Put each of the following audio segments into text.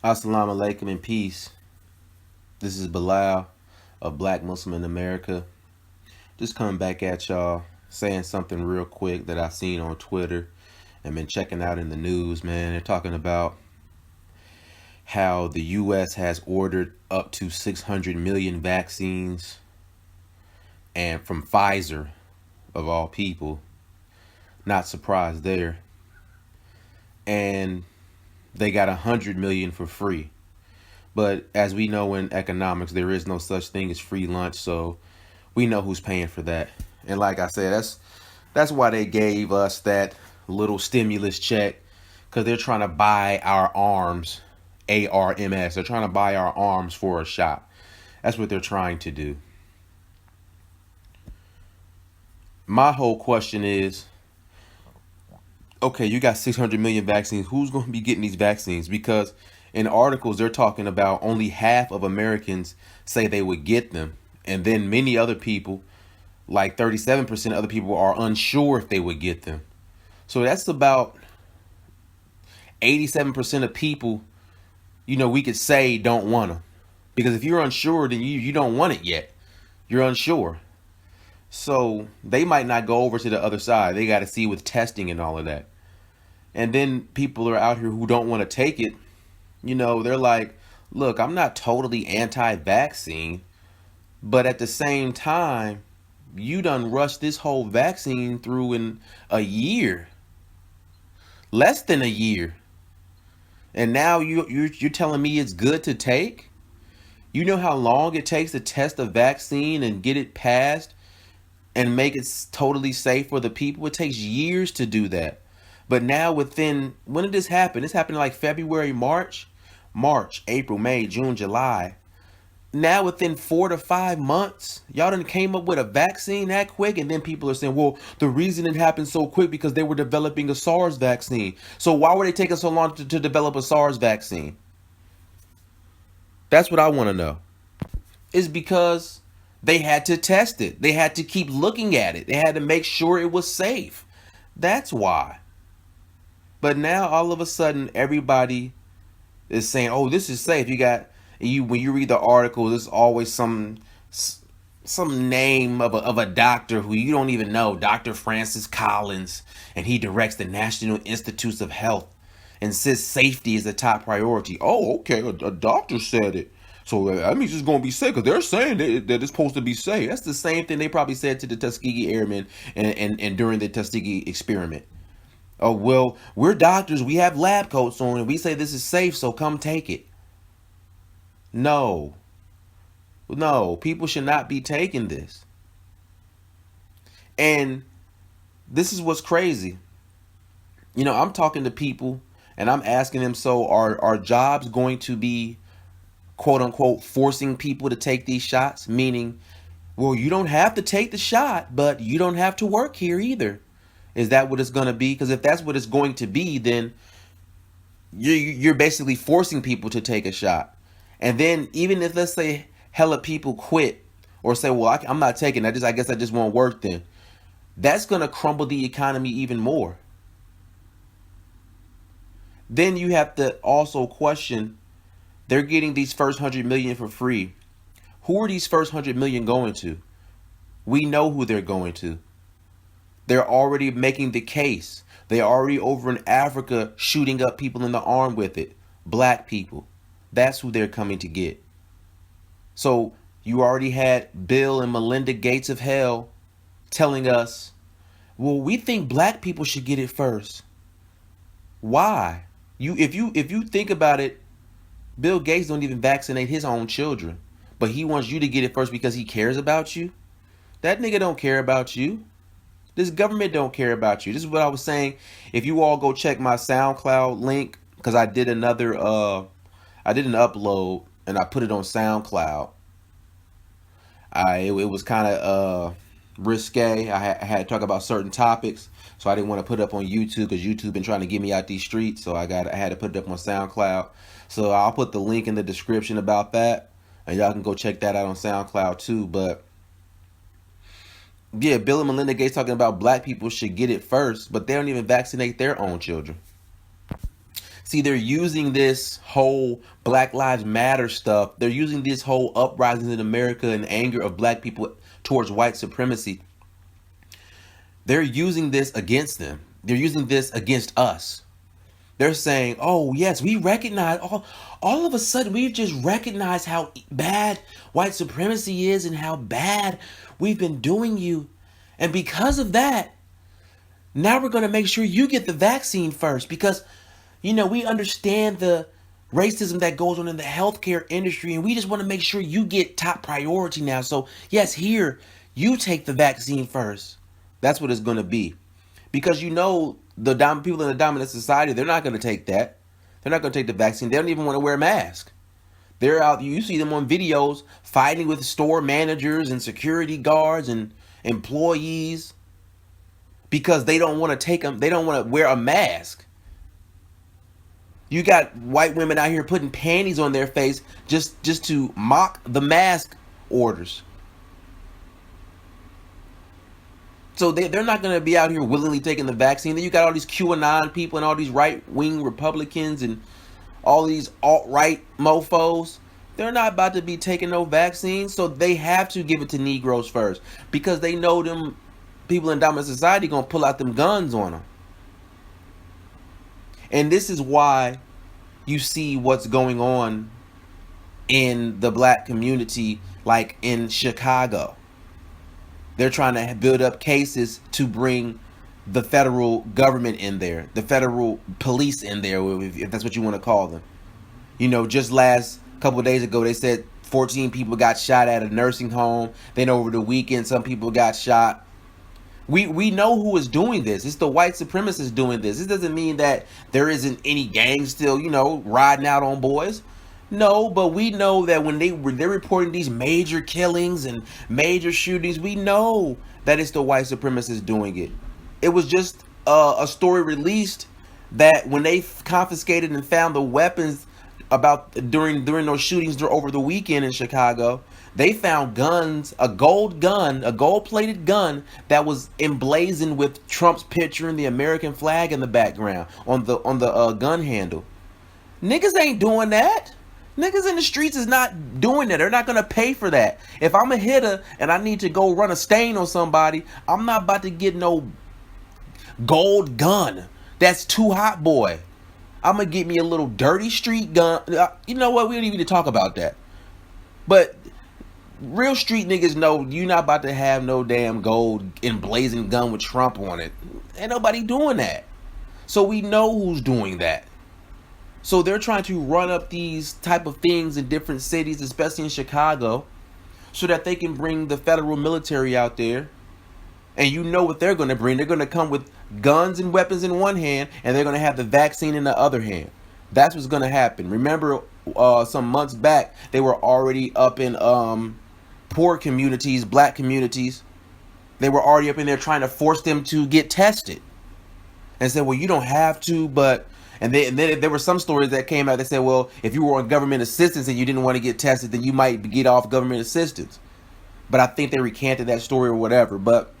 Assalamu alaikum and peace. This is Bilal, a black Muslim in America. Just coming back at y'all, saying something real quick that I've seen on Twitter and been checking out in the news, man. They're talking about how the U.S. has ordered up to 600 million vaccines, and from Pfizer, of all people. Not surprised there. And they got 100 million for free. But as we know in economics, there is no such thing as free lunch, so we know who's paying for that. And like I said, that's why they gave us that little stimulus check, because they're trying to buy our arms, ARMS. They're trying to buy our arms for a shot. That's what they're trying to do. My whole question is, okay, you got 600 million vaccines. Who's going to be getting these vaccines? Because in articles, they're talking about only half of Americans say they would get them. And then many other people, like 37% of other people, are unsure if they would get them. So that's about 87% of people, we could say don't want them. Because if you're unsure, then you don't want it yet. You're unsure. So they might not go over to the other side. They got to see with testing and all of that. And then people are out here who don't want to take it. They're like, look, I'm not totally anti-vaccine, but at the same time, you done rushed this whole vaccine through in a year, less than a year. And now you're telling me it's good to take? You know how long it takes to test a vaccine and get it passed and make it totally safe for the people? It takes years to do that. But now when did this happen? This happened like February, March, April, May, June, July. Now within 4 to 5 months, y'all done came up with a vaccine that quick. And then people are saying, well, the reason it happened so quick because they were developing a SARS vaccine. So why were they taking so long to develop a SARS vaccine? That's what I want to know. It's because they had to test it. They had to keep looking at it. They had to make sure it was safe. That's why. But now all of a sudden everybody is saying, "Oh, this is safe." When you read the article, there's always some name of a doctor who you don't even know, Dr. Francis Collins, and he directs the National Institutes of Health and says safety is the top priority. Oh, okay, a doctor said it. So that means it's going to be safe, because they're saying that it's supposed to be safe. That's the same thing they probably said to the Tuskegee Airmen and during the Tuskegee experiment. Oh, well, we're doctors. We have lab coats on and we say this is safe, so come take it. No, people should not be taking this. And this is what's crazy. I'm talking to people and I'm asking them, so are jobs going to be, quote unquote, forcing people to take these shots? Meaning, well, you don't have to take the shot, but you don't have to work here either. Is that what it's going to be? Because if that's what it's going to be, then you're basically forcing people to take a shot. And then even if, let's say, hella people quit or say, well, I'm not taking it, I guess I just won't work then. That's going to crumble the economy even more. Then you have to also question, they're getting these first 100 million for free. Who are these first 100 million going to? We know who they're going to. They're already making the case. They're already over in Africa shooting up people in the arm with it. Black people. That's who they're coming to get. So you already had Bill and Melinda Gates of hell telling us, well, we think black people should get it first. Why? If you think about it, Bill Gates don't even vaccinate his own children, but he wants you to get it first because he cares about you. That nigga don't care about you. This government don't care about you. This is what I was saying. If you all go check my SoundCloud link, because I did an upload and I put it on SoundCloud. It was kind of risque. I had to talk about certain topics, so I didn't want to put it up on YouTube because YouTube been trying to get me out these streets. So I had to put it up on SoundCloud. So I'll put the link in the description about that, and y'all can go check that out on SoundCloud too. But yeah, Bill and Melinda Gates talking about black people should get it first, but they don't even vaccinate their own children. See, they're using this whole Black Lives Matter stuff. They're using this whole uprising in America and anger of black people towards white supremacy. They're using this against them. They're using this against us. They're saying, oh, yes, we recognize, all of a sudden, we've just recognized how bad white supremacy is and how bad we've been doing you. And because of that, now we're going to make sure you get the vaccine first because, we understand the racism that goes on in the healthcare industry and we just want to make sure you get top priority now. So, yes, here, you take the vaccine first. That's what it's going to be. Because the people in the dominant society, they're not going to take that. They're not going to take the vaccine. They don't even want to wear a mask. They're out. You see them on videos fighting with store managers and security guards and employees because they don't want to take them. They don't want to wear a mask. You got white women out here putting panties on their face just to mock the mask orders. So they're not going to be out here willingly taking the vaccine. Then you got all these QAnon people and all these right-wing Republicans and all these alt-right mofos. They're not about to be taking no vaccine. So they have to give it to Negroes first. Because they know them people in dominant society going to pull out them guns on them. And this is why you see what's going on in the black community, like in Chicago. They're trying to build up cases to bring the federal government in there, the federal police in there, if that's what you want to call them. Just last couple of days ago, they said 14 people got shot at a nursing home. Then over the weekend, some people got shot. We know who is doing this. It's the white supremacists doing this. This doesn't mean that there isn't any gangs still, riding out on boys. No, but we know that when they're reporting these major killings and major shootings, we know that it's the white supremacists doing it. It was just a story released that when they confiscated and found the weapons during those shootings over the weekend in Chicago, they found guns, a gold-plated gun that was emblazoned with Trump's picture and the American flag in the background on the gun handle. Niggas ain't doing that. Niggas in the streets is not doing that. They're not going to pay for that. If I'm a hitter and I need to go run a stain on somebody, I'm not about to get no gold gun. That's too hot, boy. I'm going to get me a little dirty street gun. You know what? We don't even need to talk about that. But real street niggas know you're not about to have no damn gold emblazoned gun with Trump on it. Ain't nobody doing that. So we know who's doing that. So they're trying to run up these type of things in different cities, especially in Chicago, so that they can bring the federal military out there. And you know what they're going to bring. They're going to come with guns and weapons in one hand, and they're going to have the vaccine in the other hand. That's what's going to happen. Remember, some months back, they were already up in poor communities, black communities. They were already up in there trying to force them to get tested. And said, well, you don't have to, but... And then there were some stories that came out that said, well, if you were on government assistance and you didn't want to get tested, then you might get off government assistance. But I think they recanted that story or whatever. But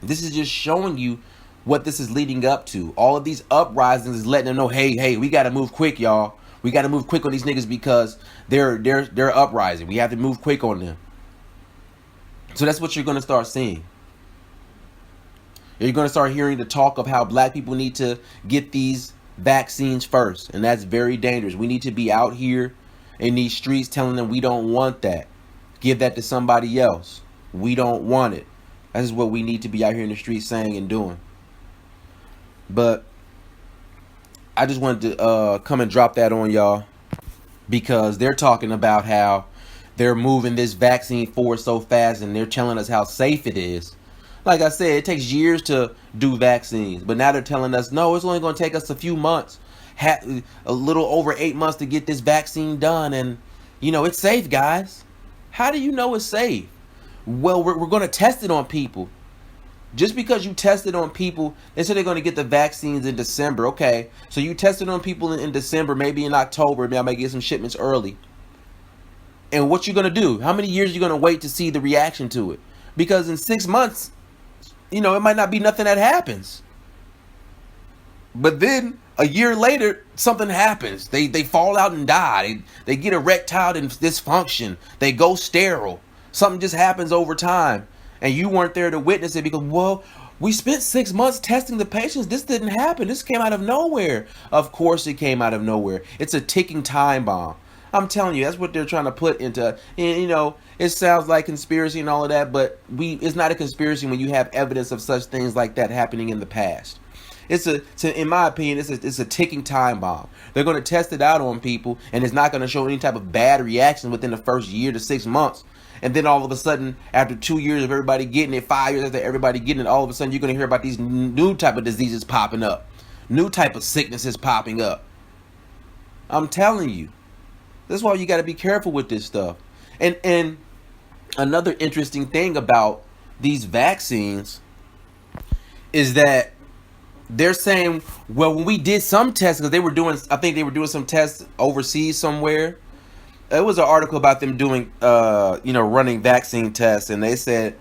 this is just showing you what this is leading up to. All of these uprisings is letting them know, hey, we got to move quick, y'all. We got to move quick on these niggas because they're uprising. We have to move quick on them. So that's what you're going to start seeing. You're going to start hearing the talk of how black people need to get these vaccines first, and that's very dangerous. We need to be out here in these streets telling them we don't want that. Give that to somebody else. We don't want it. That is what we need to be out here in the streets saying and doing. But I just wanted to come and drop that on y'all because they're talking about how they're moving this vaccine forward so fast and they're telling us how safe it is. Like I said, it takes years to do vaccines. But now they're telling us, no, it's only going to take us a few months. A little over 8 months to get this vaccine done. And, it's safe, guys. How do you know it's safe? Well, we're going to test it on people. Just because you test it on people, they say they're going to get the vaccines in December. Okay, so you test it on people in December, maybe in October. Maybe I might get some shipments early. And what you going to do? How many years are you going to wait to see the reaction to it? Because in 6 months... it might not be nothing that happens. But then a year later, something happens. They fall out and die. They get erectile dysfunction. They go sterile. Something just happens over time, and you weren't there to witness it because, well, we spent 6 months testing the patients. This didn't happen. This came out of nowhere. Of course, it came out of nowhere. It's a ticking time bomb. I'm telling you, that's what they're trying to put into. And, you know, it sounds like conspiracy and all of that, but it's not a conspiracy when you have evidence of such things like that happening in the past. In my opinion, it's a ticking time bomb. They're going to test it out on people, and it's not going to show any type of bad reaction within the first year to 6 months. And then all of a sudden, after 2 years of everybody getting it, 5 years after everybody getting it, all of a sudden you're going to hear about these new type of diseases popping up, new type of sicknesses popping up. I'm telling you, that's why you got to be careful with this stuff. And another interesting thing about these vaccines is that they're saying, well, when we did some tests, because I think they were doing some tests overseas somewhere. There was an article about them doing, running vaccine tests, and they said,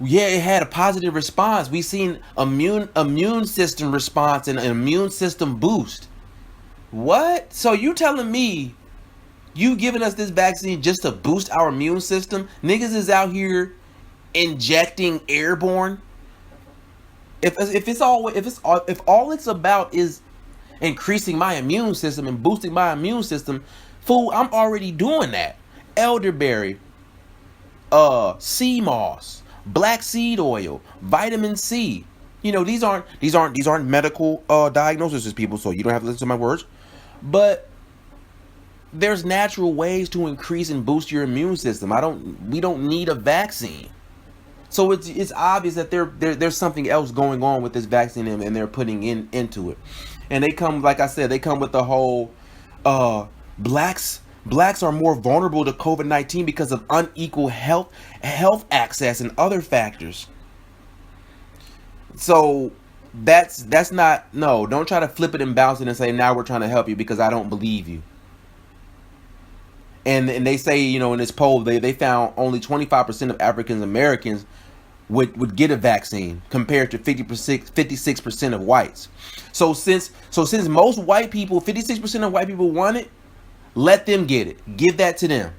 yeah, it had a positive response. We seen immune system response and an immune system boost. What? So you telling me you giving us this vaccine just to boost our immune system? Niggas is out here injecting airborne. If all it's about is increasing my immune system and boosting my immune system, fool, I'm already doing that. Elderberry, sea moss, black seed oil, vitamin C. You know, these aren't medical diagnoses, people, so you don't have to listen to my words. But there's natural ways to increase and boost your immune system. We don't need a vaccine. So it's obvious that there's something else going on with this vaccine, and they're putting into it. And they come, like I said, they come with the whole blacks are more vulnerable to COVID-19 because of unequal health access and other factors. So that's not, no, don't try to flip it and bounce it and say, now we're trying to help you, because I don't believe you. And they say, you know, in this poll, they found only 25% of African Americans would get a vaccine compared to 56% of whites. So since most white people, 56% of white people want it, let them get it. Give that to them.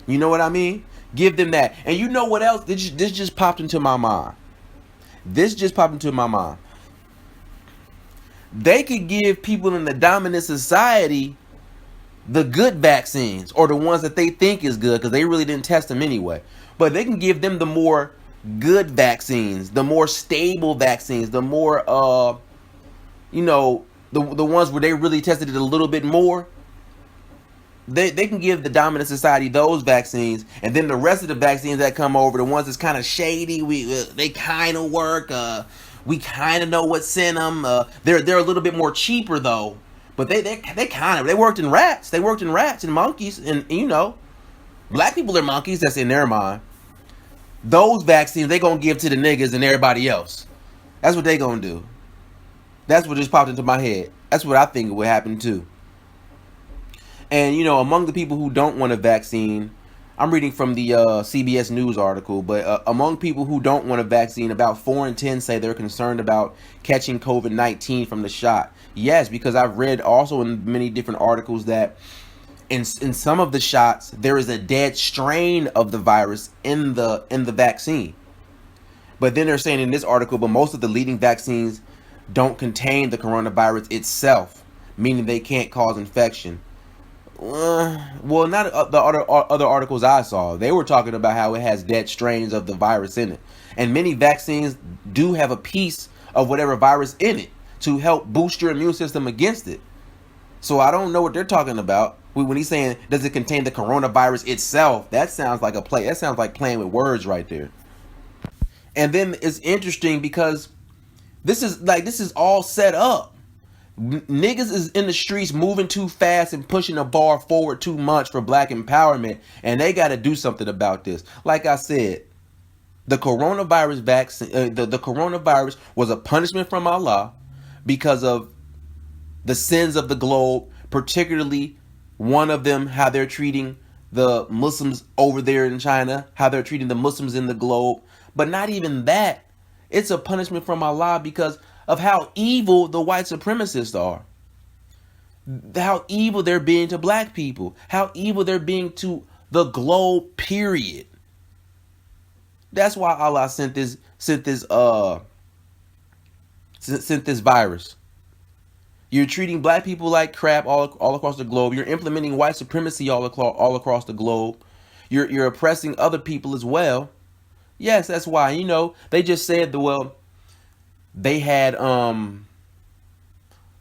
You know what I mean? Give them that. And you know what else? This just popped into my mind. They could give people in the dominant society the good vaccines, or the ones that they think is good, because they really didn't test them anyway. But they can give them the more good vaccines, the more stable vaccines, the more the ones where they really tested it a little bit more. They can give the dominant society those vaccines, and then the rest of the vaccines that come over, the ones that's kind of shady, they kind of work. We kind of know what sent them. They're a little bit more cheaper though. But they worked in rats. They worked in rats and monkeys, and you know, black people are monkeys. That's in their mind. Those vaccines they gonna give to the niggas and everybody else. That's what they gonna do. That's what just popped into my head. That's what I think would happen too. And you know, among the people who don't want a vaccine, I'm reading from the CBS News article, but among people who don't want a vaccine, about 4 in 10 say they're concerned about catching COVID-19 from the shot. Yes, because I've read also in many different articles that in some of the shots there is a dead strain of the virus in the vaccine. But then they're saying in this article, but most of the leading vaccines don't contain the coronavirus itself, meaning they can't cause infection. Well, not the other articles I saw. They were talking about how it has dead strains of the virus in it, and many vaccines do have a piece of whatever virus in it to help boost your immune system against it. So I don't know what they're talking about when he's saying, does it contain the coronavirus itself? That sounds like a play. That sounds like playing with words right there. And then it's interesting because this is all set up. Niggas is in the streets moving too fast and pushing the bar forward too much for black empowerment, and they got to do something about this. Like I said, the coronavirus vaccine, the coronavirus was a punishment from Allah because of the sins of the globe, particularly one of them, how they're treating the Muslims over there in China, how they're treating the Muslims in the globe. But not even that. It's a punishment from Allah because of how evil the white supremacists are, how evil they're being to black people, how evil they're being to the globe, period. That's why Allah sent this virus. You're treating black people like crap all across the globe. You're implementing white supremacy all across the globe. You're oppressing other people as well. Yes, that's why. You know, they just said they had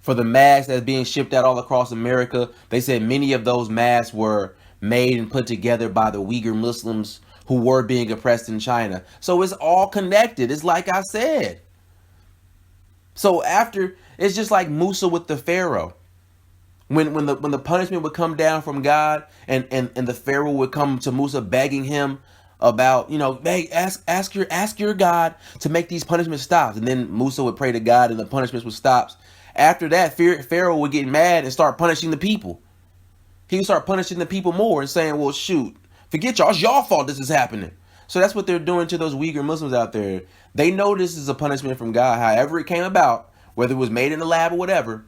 for the masks that's being shipped out all across America, they said many of those masks were made and put together by the Uyghur Muslims who were being oppressed in China. So it's all connected. It's like I said. So after, it's just like Musa with the Pharaoh. When the punishment would come down from God, and the Pharaoh would come to Musa begging him about, you know, hey, ask your God to make these punishments stop. And then Musa would pray to God and the punishments would stop. After that, Pharaoh would get mad and start punishing the people. He would start punishing the people more and saying, well, shoot, forget y'all. It's y'all fault this is happening. So that's what they're doing to those Uyghur Muslims out there. They know this is a punishment from God, however it came about, whether it was made in the lab or whatever.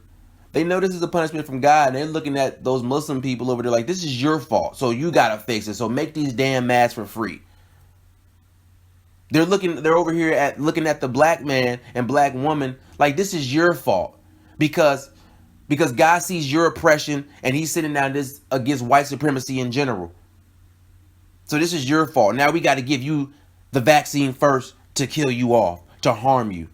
They know this is a punishment from God, and they're looking at those Muslim people over there like, this is your fault, so you gotta fix it. So make these damn masks for free. They're over here looking at the black man and black woman like this is your fault. Because God sees your oppression and he's sitting down this against white supremacy in general. So this is your fault. Now we got to give you the vaccine first to kill you off, to harm you.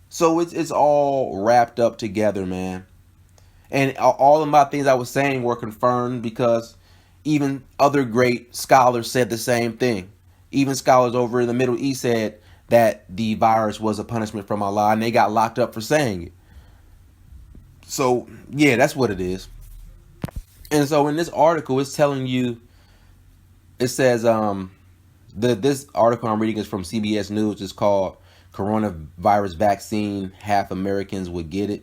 So it's all wrapped up together, man. And all of my things I was saying were confirmed because even other great scholars said the same thing. Even scholars over in the Middle East said that the virus was a punishment from Allah, and they got locked up for saying it. So, yeah, that's what it is. And so in this article, it's telling you, it says, this article I'm reading is from CBS News. It's called Coronavirus Vaccine, Half Americans Would Get It.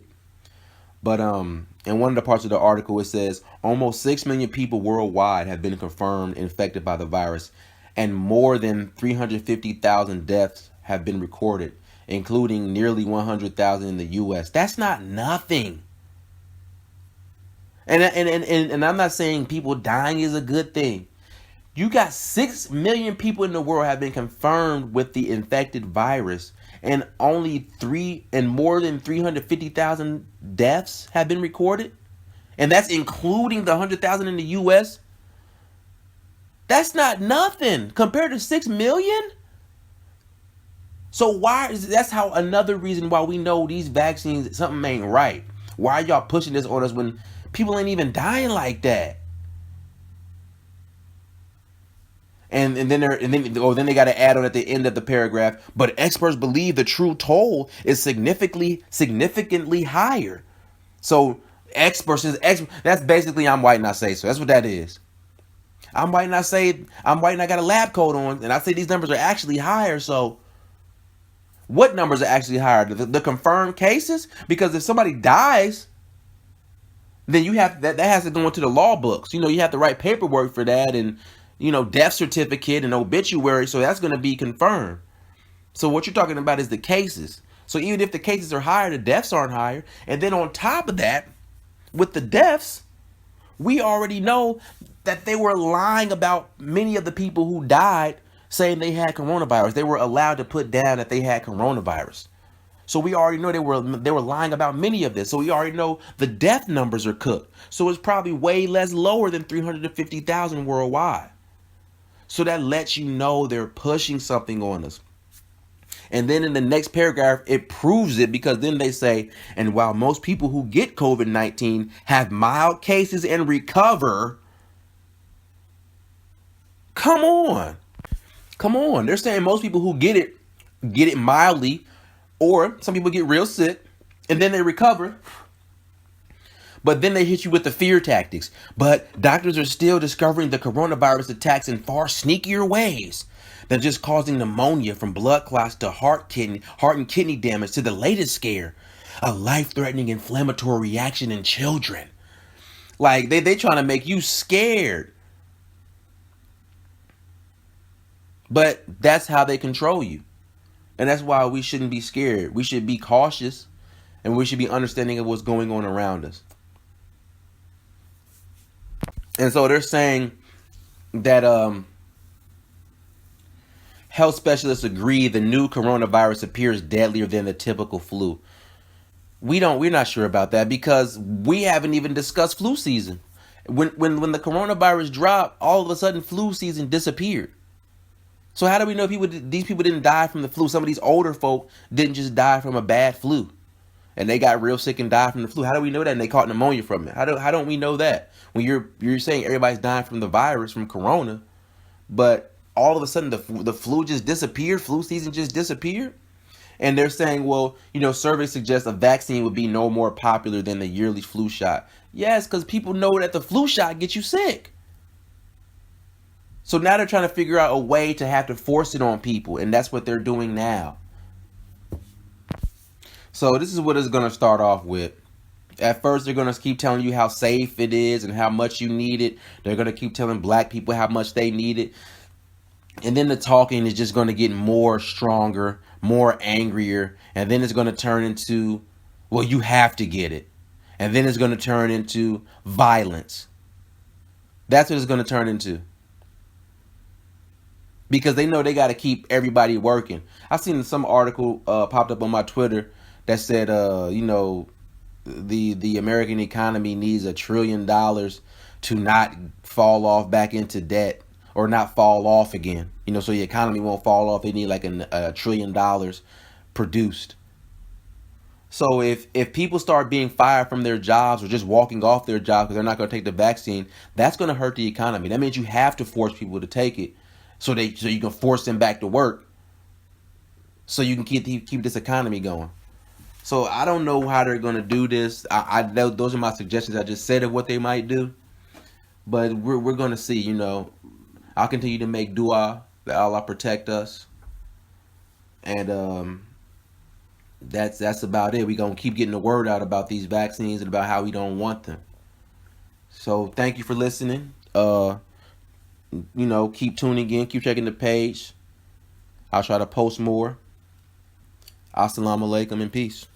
But in one of the parts of the article, it says, almost 6 million people worldwide have been confirmed infected by the virus, and more than 350,000 deaths have been recorded, including nearly 100,000 in the U.S. That's not nothing. And I'm not saying people dying is a good thing. You got 6 million people in the world have been confirmed with the infected virus, and more than 350,000 deaths have been recorded, and that's including the 100,000 in the U.S. That's not nothing compared to 6 million. So that's how another reason why we know these vaccines, something ain't right. Why are y'all pushing this on us when people ain't even dying like that? And then they got to add on at the end of the paragraph, but experts believe the true toll is significantly higher. So that's basically I'm white and I say so. That's what that is. I'm white and I got a lab coat on, and I say these numbers are actually higher. So what numbers are actually higher? The confirmed cases? Because if somebody dies, then you have that has to go into the law books. You know, you have to write paperwork for that, and death certificate and obituary. So that's going to be confirmed. So what you're talking about is the cases. So even if the cases are higher, the deaths aren't higher. And then on top of that, with the deaths, we already know that they were lying about many of the people who died, saying they had coronavirus. They were allowed to put down that they had coronavirus. So we already know they were lying about many of this. So we already know the death numbers are cooked. So it's probably way less lower than 350,000 worldwide. So that lets you know they're pushing something on us. And then in the next paragraph, it proves it, because then they say, and while most people who get COVID-19 have mild cases and recover, come on. They're saying most people who get it mildly, or some people get real sick and then they recover. But then they hit you with the fear tactics. But doctors are still discovering the coronavirus attacks in far sneakier ways than just causing pneumonia from blood clots to heart and kidney damage to the latest scare, a life-threatening inflammatory reaction in children. Like they trying to make you scared. But that's how they control you. And that's why we shouldn't be scared. We should be cautious, and we should be understanding of what's going on around us. And so they're saying that health specialists agree the new coronavirus appears deadlier than the typical flu. We're not sure about that because we haven't even discussed flu season. When the coronavirus dropped, all of a sudden flu season disappeared. So how do we know these people didn't die from the flu? Some of these older folk didn't just die from a bad flu, and they got real sick and died from the flu. How do we know that? And they caught pneumonia from it. How don't we know that? When you're saying everybody's dying from the virus, from corona, but all of a sudden the flu just disappeared. Flu season just disappeared. And they're saying, well, surveys suggest a vaccine would be no more popular than the yearly flu shot. Yes, because people know that the flu shot gets you sick. So now they're trying to figure out a way to have to force it on people. And that's what they're doing now. So this is what it's going to start off with. At first, they're going to keep telling you how safe it is and how much you need it. They're going to keep telling black people how much they need it. And then the talking is just going to get more stronger, more angrier. And then it's going to turn into, well, you have to get it. And then it's going to turn into violence. That's what it's going to turn into. Because they know they got to keep everybody working. I've seen some article popped up on my Twitter that said, the American economy needs $1 trillion to not fall off back into debt or not fall off again. So the economy won't fall off. They need like $1 trillion produced. So if people start being fired from their jobs or just walking off their jobs because they're not going to take the vaccine, that's going to hurt the economy. That means you have to force people to take it so you can force them back to work so you can keep this economy going. So I don't know how they're going to do this. Those are my suggestions. I just said of what they might do. But we're going to see, I'll continue to make dua that Allah protect us. And that's about it. We're going to keep getting the word out about these vaccines and about how we don't want them. So thank you for listening. Keep tuning in. Keep checking the page. I'll try to post more. Assalamu alaikum and peace.